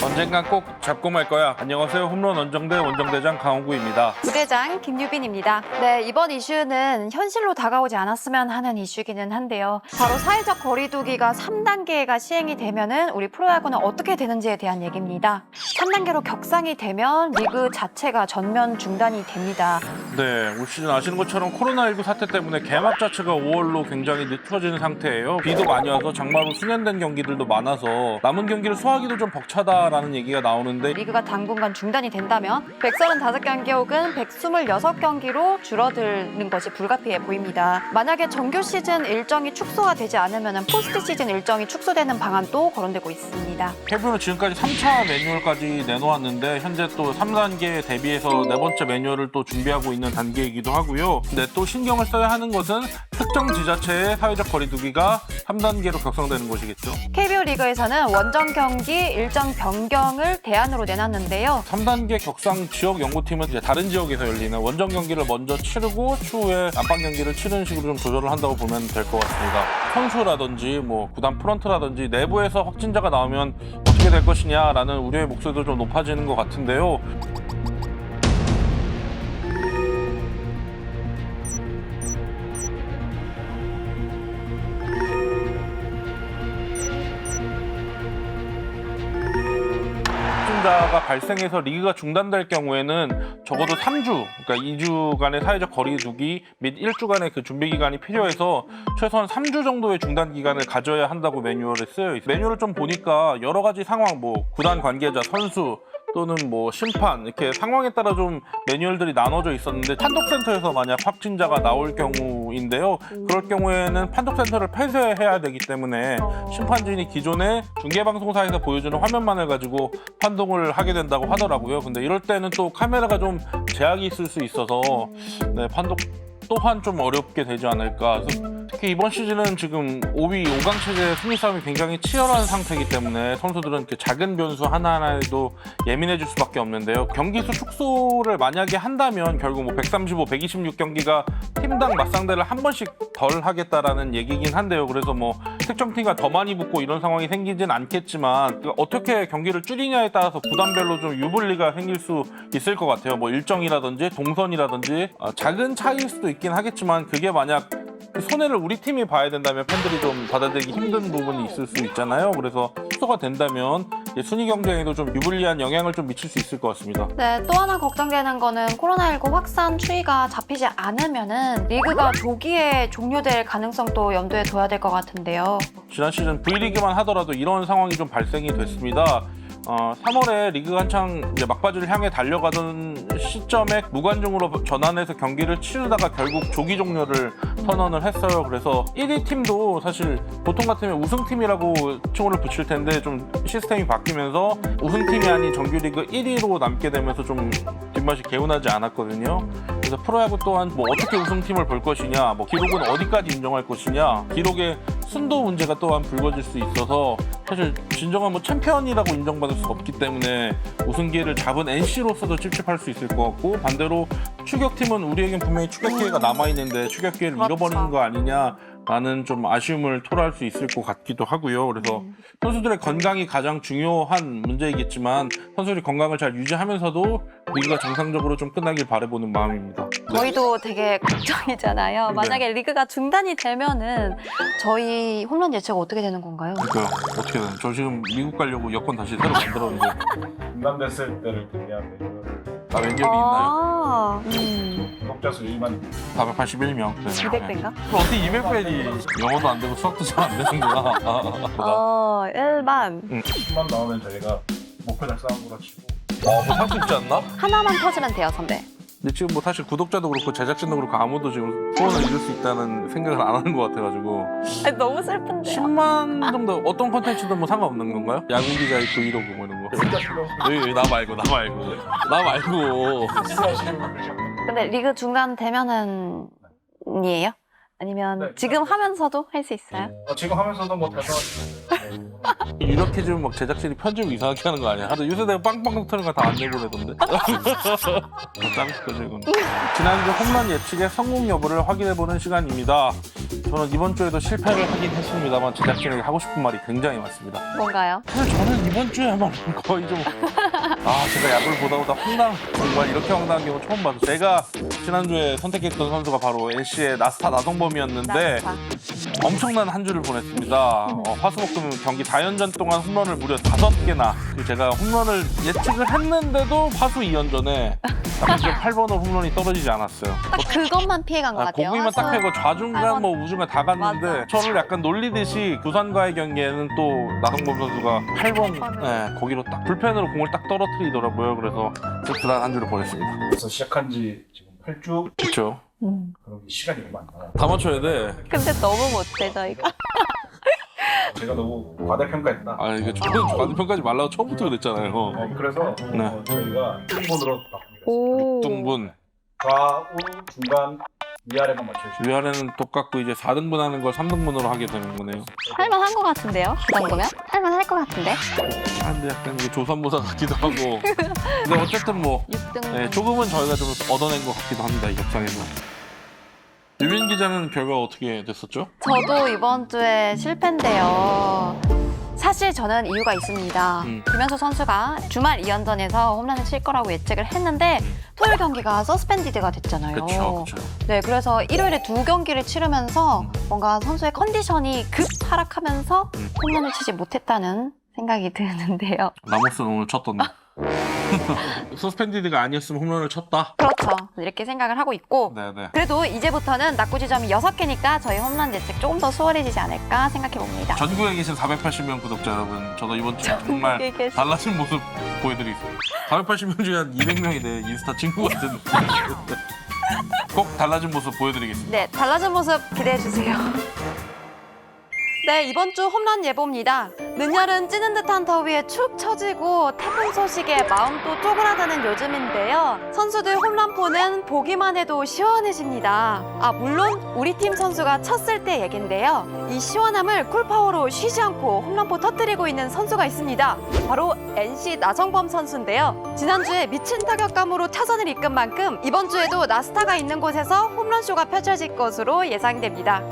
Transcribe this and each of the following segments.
언젠간 꼭 잡고 말 거야. 안녕하세요. 홈런 원정대 원정대장 강원구입니다. 부대장 김유빈입니다. 네, 이번 이슈는 현실로 다가오지 않았으면 하는 이슈기는 한데요. 바로 사회적 거리두기가 3단계가 시행이 되면은 우리 프로야구는 어떻게 되는지에 대한 얘기입니다. 3단계로 격상이 되면 리그 자체가 전면 중단이 됩니다. 네, 올 시즌 아시는 것처럼 코로나19 사태 때문에 개막 자체가 5월로 굉장히 늦춰진 상태예요. 비도 많이 와서 장마로 수년된 경기들도 많아서 남은 경기를 소화하기도 좀 벅차다라는 얘기가 나오는데 리그가 당분간 중단이 된다면 135경기 혹은 126경기로 줄어드는 것이 불가피해 보입니다. 만약에 정규 시즌 일정이 축소가 되지 않으면 포스트 시즌 일정이 축소되는 방안도 거론되고 있습니다. KBO는 지금까지 3차 매뉴얼까지 내놓았는데 현재 또 3단계 대비해서 네 번째 매뉴얼을 또 준비하고 있는 단계이기도 하고요. 근데 또 신경을 써야 하는 것은 특정 지자체의 사회적 거리두기가 3단계로 격상되는 것이겠죠. KBO 리그에서는 원정 경기 일정 변경을 대안으로 내놨는데요. 3단계 격상 지역 연구팀은 이제 다른 지역에서 열리는 원정 경기를 먼저 치르고 추후에 안방 경기를 치르는 식으로 좀 조절을 한다고 보면 될 것 같습니다. 선수라든지 뭐 구단 프런트라든지 내부에서 확진자가 나오면 어떻게 될 것이냐라는 우려의 목소리도 좀 높아지는 것 같은데요. 확진자가 발생해서 리그가 중단될 경우에는 적어도 3주, 그러니까 2주간의 사회적 거리두기 및 1주간의 그 준비 기간이 필요해서 최소한 3주 정도의 중단 기간을 가져야 한다고 매뉴얼에 쓰여 있어요. 매뉴얼을 좀 보니까 여러 가지 상황, 뭐 구단 관계자, 선수 또는 뭐 심판 이렇게 상황에 따라 좀 매뉴얼들이 나눠져 있었는데 판독센터에서 만약 확진자가 나올 경우인데요. 그럴 경우에는 판독센터를 폐쇄해야 되기 때문에 심판진이 기존에 중계방송사에서 보여주는 화면만을 가지고 판독을 하게 된다고 하더라고요. 근데 이럴 때는 또 카메라가 좀 제약이 있을 수 있어서 네, 판독 또한 좀 어렵게 되지 않을까. 특히 이번 시즌은 지금 5위 5강 체제 승리 싸움이 굉장히 치열한 상태이기 때문에 선수들은 이렇게 작은 변수 하나하나에도 예민해질 수밖에 없는데요. 경기 수 축소를 만약에 한다면 결국 뭐 135, 126경기가 팀당 맞상대를 한 번씩 덜 하겠다라는 얘기긴 한데요. 그래서 뭐 특정 팀가 더 많이 붙고 이런 상황이 생기진 않겠지만 어떻게 경기를 줄이냐에 따라서 구단별로 좀 유불리가 생길 수 있을 것 같아요. 뭐 일정이라든지 동선이라든지 작은 차이일 수도 있긴 하겠지만 그게 만약 그 손해를 우리 팀이 봐야 된다면 팬들이 좀 받아들이기 힘든 부분이 있을 수 있잖아요. 그래서 축소가 된다면 순위 경쟁에도 좀 유불리한 영향을 좀 미칠 수 있을 것 같습니다. 네, 또 하나 걱정되는 거는 코로나19 확산 추이가 잡히지 않으면은 리그가 조기에 종료될 가능성도 염두에 둬야 될 것 같은데요. 지난 시즌 V리그만 하더라도 이런 상황이 좀 발생이 됐습니다. 3월에 리그가 한창 이제 막바지를 향해 달려가던 시점에 무관중으로 전환해서 경기를 치르다가 결국 조기 종료를 선언을 했어요. 그래서 1위 팀도 사실 보통 같으면 우승팀이라고 칭호를 붙일 텐데 좀 시스템이 바뀌면서 우승팀이 아닌 정규리그 1위로 남게 되면서 좀 뒷맛이 개운하지 않았거든요. 그래서 프로야구 또한 뭐 어떻게 우승팀을 볼 것이냐, 뭐 기록은 어디까지 인정할 것이냐, 기록의 순도 문제가 또한 불거질 수 있어서 사실 진정한 뭐 챔피언이라고 인정받을 수가 없기 때문에 우승 기회를 잡은 NC로서도 찝찝할 수 있을 것 같고 반대로 추격팀은 우리에겐 분명히 추격 기회가 남아있는데 추격 기회를 잃어버리는 거 아니냐라는 좀 아쉬움을 토로할 수 있을 것 같기도 하고요. 그래서 선수들의 건강이 가장 중요한 문제이겠지만 선수들이 건강을 잘 유지하면서도 리그가 정상적으로 좀 끝나길 바라보는 마음입니다. 저희도 되게 걱정이잖아요. 네. 만약에 리그가 중단이 되면은 저희 홈런 예측 어떻게 되는 건가요? 그러니까 어떻게 되나? 저 지금 미국 가려고 여권 다시 새로 만들었는데 중단됐을 때를 대비한 매뉴얼을 나 왼쪽이 있나요? 구독자 수 1만 481명. 200배인가? 어떻게 200배니? 영어도 안 되고 수학도 잘 안 되는구나. 1만. 10만 나오면 저희가 목표 달성한 거라 치고 뭐 살 수 있지 않나? 하나만 터지면 돼요, 선배. 근데 지금 뭐 사실 구독자도 그렇고 제작진도 그렇고 아무도 지금 소원을 이룰 수 있다는 생각을 안 하는 것 같아가지고 아니, 너무 슬픈데요. 10만 정도 어떤 컨텐츠든 뭐 상관없는 건가요? 야구 기자 있고 이러고 뭐 이런 거. 진짜 필요 여기 나 말고 나 말고. 근데 리그 중단되면은 이에요? 아니면 네. 지금 하면서도 할 수 있어요? 지금 하면서도 뭐 달성하시면 이렇게 지금 막 제작진이 편집을 이상하게 하는 거 아니야? 하도 요새 내가 빵빵 터는 거 다 안 내보내던데? 짱일 거죠 이건. 지난주 홈런 예측의 성공 여부를 확인해보는 시간입니다. 저는 이번 주에도 실패를 하긴 했습니다만 제작진에게 하고 싶은 말이 굉장히 많습니다. 뭔가요? 사실 저는 이번 주에만 거의 좀 제가 야구를 보다 보다 정말 이렇게 황당한 경우 처음 봤어요. 제가 지난주에 선택했던 선수가 바로 NC의 나스타 나성범이었는데 엄청난 한 주를 보냈습니다. 화수목금 경기 4연전 동안 홈런을 무려 5개나 제가 홈런을 예측을 했는데도 화수 2연전에 8번으로 홈런이 떨어지지 않았어요. 딱 그것만 피해간 것 같아요. 고기만 딱 화수. 빼고 좌중간 뭐 우중간 다 갔는데 맞아. 저를 약간 놀리듯이 두산과의 경기에는 또 나성범 선수가 8번 거기로 딱 불펜으로 공을 딱 떨어뜨리더라고요. 그래서 씁쓸한 한 주를 보냈습니다. 그래서 시작한 지 지금 8주 그렇죠. 그러기 시간이 얼마 안 남아요. 다 맞춰야 돼. 근데 너무 못해 저희가. 제가 너무 과대평가했다. 이게 저는 과대평가하지 말라고 처음부터 그랬잖아요. 그래서 네. 저희가 1번으로 바꿉니다. 오. 6등분. 좌우 중간 위아래만 맞춰주시면 위아래는 똑같고 이제 4등분 하는 걸 3등분으로 하게 되는 거네요. 할만한 것 같은데요? 그 정도면? 할만할 것 같은데? 근데 약간 이게 조선모사 같기도 하고. 근데 어쨌든 뭐 6등. 조금은 저희가 좀 얻어낸 것 같기도 합니다. 이 격상에서. 유민 기자는 결과 어떻게 됐었죠? 저도 이번 주에 실패인데요. 사실 저는 이유가 있습니다. 김현수 선수가 주말 2연전에서 홈런을 칠 거라고 예측을 했는데 토요일 경기가 서스펜디드가 됐잖아요. 그렇죠. 네, 그래서 일요일에 2경기를 치르면서 뭔가 선수의 컨디션이 급 하락하면서 홈런을 치지 못했다는 생각이 드는데요. 라모스는 오늘 쳤던데. 서스펜디드가 아니었으면 홈런을 쳤다. 그렇죠. 이렇게 생각을 하고 있고 네네. 그래도 이제부터는 낙구 지점이 6개니까 저희 홈런 예측 조금 더 수월해지지 않을까 생각해 봅니다. 전국에 계신 480명 구독자 여러분, 저도 이번 주 정말 전국에 계신- 달라진 모습 보여드리겠습니다. 480명 중에 한 200명이 내 인스타 친구 같은 꼭 달라진 모습 보여드리겠습니다. 네, 달라진 모습 기대해 주세요. 네, 이번 주 홈런 예보입니다. 늦여름 찌는 듯한 더위에 축 처지고 태풍 소식에 마음도 쪼그라드는 요즘인데요. 선수들 홈런포는 보기만 해도 시원해집니다. 물론 우리 팀 선수가 쳤을 때 얘긴데요. 이 시원함을 쿨파워로 쉬지 않고 홈런포 터뜨리고 있는 선수가 있습니다. 바로 NC 나성범 선수인데요. 지난주에 미친 타격감으로 타선을 이끈 만큼 이번 주에도 나스타가 있는 곳에서 홈런쇼가 펼쳐질 것으로 예상됩니다.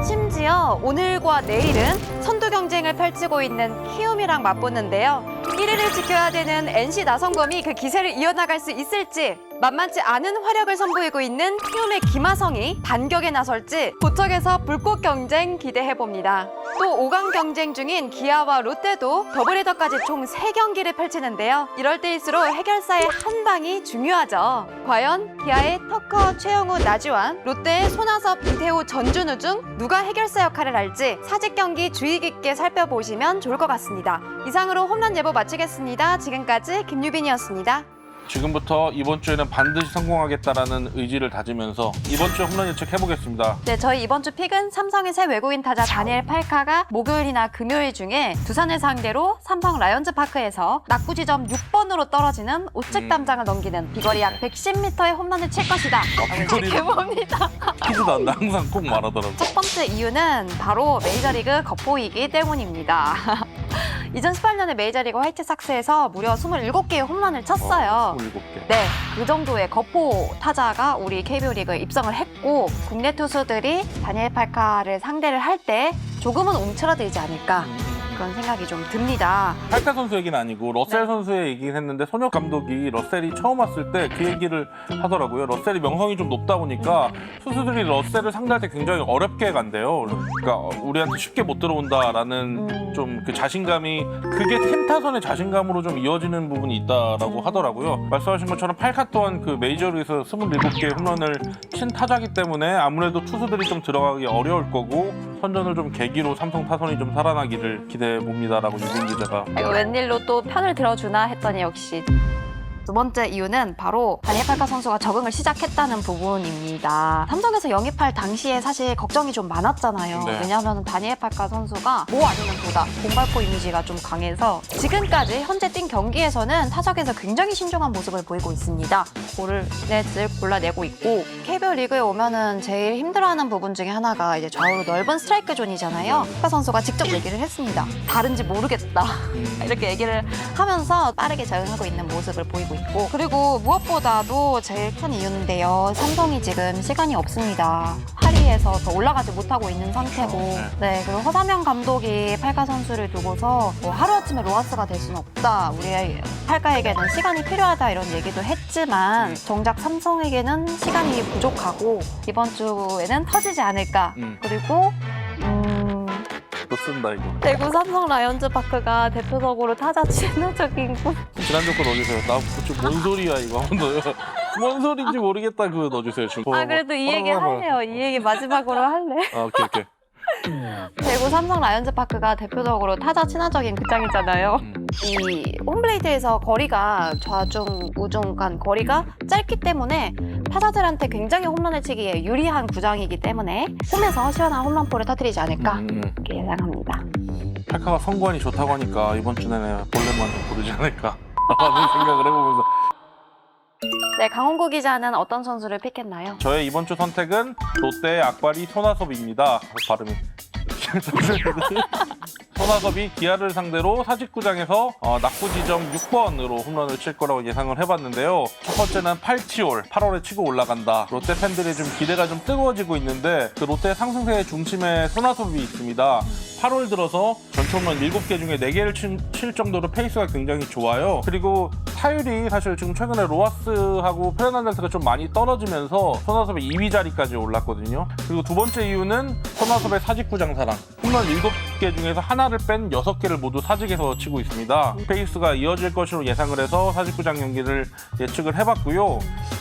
심지어 오늘과 내일은 선두 경쟁을 펼치고 있는 키움이랑 맞붙는데요. 1위를 지켜야 되는 NC 나성범이 그 기세를 이어나갈 수 있을지, 만만치 않은 화력을 선보이고 있는 키움의 김하성이 반격에 나설지 도척에서 불꽃 경쟁 기대해봅니다. 또 5강 경쟁 중인 기아와 롯데도 더블헤더까지 총 3경기를 펼치는데요. 이럴 때일수록 해결사의 한 방이 중요하죠. 과연 기아의 터커, 최영우, 나지완, 롯데의 손아섭, 이태호, 전준우 중 누가 해결사 역할을 할지 사직 경기 주의 깊게 살펴보시면 좋을 것 같습니다. 이상으로 홈런 예보 마치겠습니다. 지금까지 김유빈이었습니다. 지금부터 이번 주에는 반드시 성공하겠다라는 의지를 다지면서 이번 주에 홈런 예측 해보겠습니다. 네, 저희 이번 주 픽은 삼성의 새 외국인 타자 다니엘 팔카가 목요일이나 금요일 중에 두산을 상대로 삼성 라이온즈 파크에서 낙구 지점 6번으로 떨어지는 우측 담장을 넘기는 비거리 약 110m의 홈런을 칠 것이다. 비거리를- 예측해봅니다. 퀴즈도 안 나. 항상 꼭 말하더라고. 첫 번째 이유는 바로 메이저리그 겉보이기 때문입니다. 2018년에 메이저리그 화이트삭스에서 무려 27개의 홈런을 쳤어요. 27개. 네, 그 정도의 거포 타자가 우리 KBO 리그에 입성을 했고 국내 투수들이 다니엘 팔카를 상대를 할 때 조금은 움츠러들지 않을까 그런 생각이 좀 듭니다. 팔카 선수 얘기는 아니고 러셀 선수의 얘기긴 했는데 손혁 감독이 러셀이 처음 왔을 때 그 얘기를 하더라고요. 러셀이 명성이 좀 높다 보니까 투수들이 러셀을 상대할 때 굉장히 어렵게 간대요. 그러니까 우리한테 쉽게 못 들어온다라는 좀 그 자신감이 그게 팀 타선의 자신감으로 좀 이어지는 부분이 있다라고 하더라고요. 말씀하신 것처럼 팔카 또한 그 메이저리그에서 27개의 홈런을 친 타자기 때문에 아무래도 투수들이 좀 들어가기 어려울 거고 선전을 좀 계기로 삼성 타선이 좀 살아나기를 기대해 봅니다라고 유빈 기자가. 이거 웬일로 또 편을 들어주나 했더니 역시 두 번째 이유는 바로 다니엘 팔카 선수가 적응을 시작했다는 부분입니다. 삼성에서 영입할 당시에 사실 걱정이 좀 많았잖아요. 네. 왜냐하면 다니엘 팔카 선수가 뭐 아니면 도다 공발포 이미지가 좀 강해서 지금까지 현재 뛴 경기에서는 타석에서 굉장히 신중한 모습을 보이고 있습니다. 골을 넷을 골라내고 있고 KBO 리그에 오면은 제일 힘들어하는 부분 중에 하나가 이제 좌우로 넓은 스트라이크 존이잖아요. 팔카 선수가 직접 얘기를 했습니다. 다른지 모르겠다. 이렇게 얘기를 하면서 빠르게 적응하고 있는 모습을 보이고 있고 그리고 무엇보다도 제일 큰 이유인데요. 삼성이 지금 시간이 없습니다. 할인 K에서 더 올라가지 못하고 있는 상태고 네, 그리고 허삼영 감독이 팔카 선수를 두고서 뭐 하루아침에 로하스가 될 수는 없다. 우리 팔카에게는 시간이 필요하다 이런 얘기도 했지만 정작 삼성에게는 시간이 부족하고 이번 주에는 터지지 않을까. 그리고 또 쓴다 이거. 대구 삼성 라이온즈 파크가 대표적으로 타자 친화적인 곳. 지난주 거 넣어주세요. 나뭔 소리야 이거 한 번 더요. 뭔 소리인지 모르겠다 그거 넣어주세요. 지금. 아 그래도 이 얘기 할래요. 이 얘기 마지막으로 할래. 아 오케이. 대구 삼성 라이온즈 파크가 대표적으로 타자 친화적인 극장이잖아요. 이 홈플레이트에서 거리가 좌중, 우중 간 거리가 짧기 때문에 타자들한테 굉장히 홈런을 치기에 유리한 구장이기 때문에 홈에서 시원한 홈런볼을 터뜨리지 않을까 이렇게 예상합니다. 팔카가 선구안이 좋다고 하니까 이번 주 내내 볼넷만 좀 고르지 않을까 라는 생각을 해보면서 네, 강홍구 기자는 어떤 선수를 픽했나요? 저의 이번 주 선택은 롯데의 악바리 손아섭입니다. 발음이 손아섭이 기아를 상대로 사직구장에서 낙구 지점 6번으로 홈런을 칠 거라고 예상을 해봤는데요. 첫 번째는 8치올, 8월에 치고 올라간다. 롯데 팬들이 좀 기대가 좀 뜨거워지고 있는데 그 롯데 상승세의 중심에 손아섭이 있습니다. 8월 들어서 전체 홈런 7개 중에 4개를 칠 정도로 페이스가 굉장히 좋아요. 그리고 타율이 사실 지금 최근에 로하스하고 페르난데스가 좀 많이 떨어지면서 손아섭의 2위 자리까지 올랐거든요. 그리고 두 번째 이유는 손아섭의 사직구장 사랑. 홈런 7개 중에서 하나를 뺀 6개를 모두 사직에서 치고 있습니다. 페이스가 이어질 것으로 예상을 해서 사직구장 경기를 예측을 해봤고요.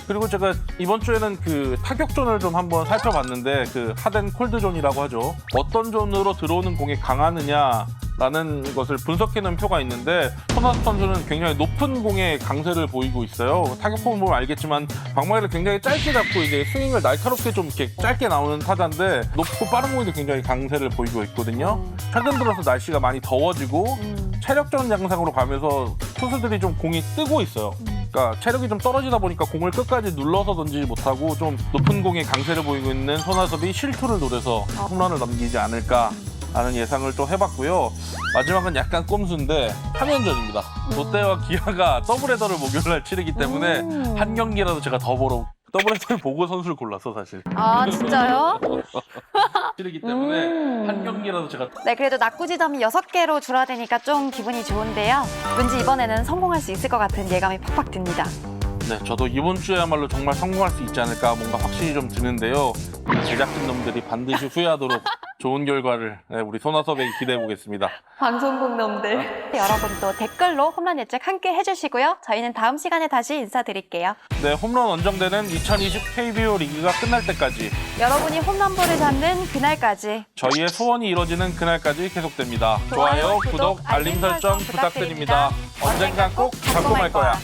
그리고 제가 이번 주에는 그 타격존을 좀 한번 살펴봤는데 그 핫앤 콜드존이라고 하죠. 어떤 존으로 들어오는 공이 강하느냐라는 것을 분석해놓은 표가 있는데 손아섭 선수는 굉장히 높은 공에 강세를 보이고 있어요. 타격폼을 보면 알겠지만 방망이를 굉장히 짧게 잡고 이제 스윙을 날카롭게 좀 이렇게 짧게 나오는 타자인데 높고 빠른 공에도 굉장히 강세를 보이고 있거든요. 최근 들어서 날씨가 많이 더워지고 체력적인 양상으로 가면서 투수들이 좀 공이 뜨고 있어요. 그러니까 체력이 좀 떨어지다 보니까 공을 끝까지 눌러서 던지지 못하고 좀 높은 공에 강세를 보이고 있는 손아섭이 실투를 노려서 홈런을 넘기지 않을까 라는 예상을 또 해봤고요. 마지막은 약간 꼼수인데 3연전입니다. 롯데와 기아가 더블헤더를 목요일날 치르기 때문에 한 경기라도 제가 더 보러 더블헤더를 보고 선수를 골랐어 사실. 아 진짜요? 치르기 때문에 한 경기라도 제가 네, 그래도 낙구 지점이 6개로 줄어드니까 좀 기분이 좋은데요. 왠지 이번에는 성공할 수 있을 것 같은 예감이 팍팍 듭니다. 네, 저도 이번 주에야말로 정말 성공할 수 있지 않을까 뭔가 확신이 좀 드는데요. 제작진 놈들이 반드시 후회하도록 좋은 결과를 우리 손아섭에게 기대해 보겠습니다. 방송국 놈들. 여러분도 댓글로 홈런 예측 함께 해주시고요. 저희는 다음 시간에 다시 인사드릴게요. 네, 홈런 원정대는 2020 KBO 리그가 끝날 때까지 여러분이 홈런볼을 잡는 그날까지 저희의 소원이 이루어지는 그날까지 계속됩니다. 좋아요, 구독, 알림 설정 부탁드립니다. 언젠간 꼭 잡고 말 거야.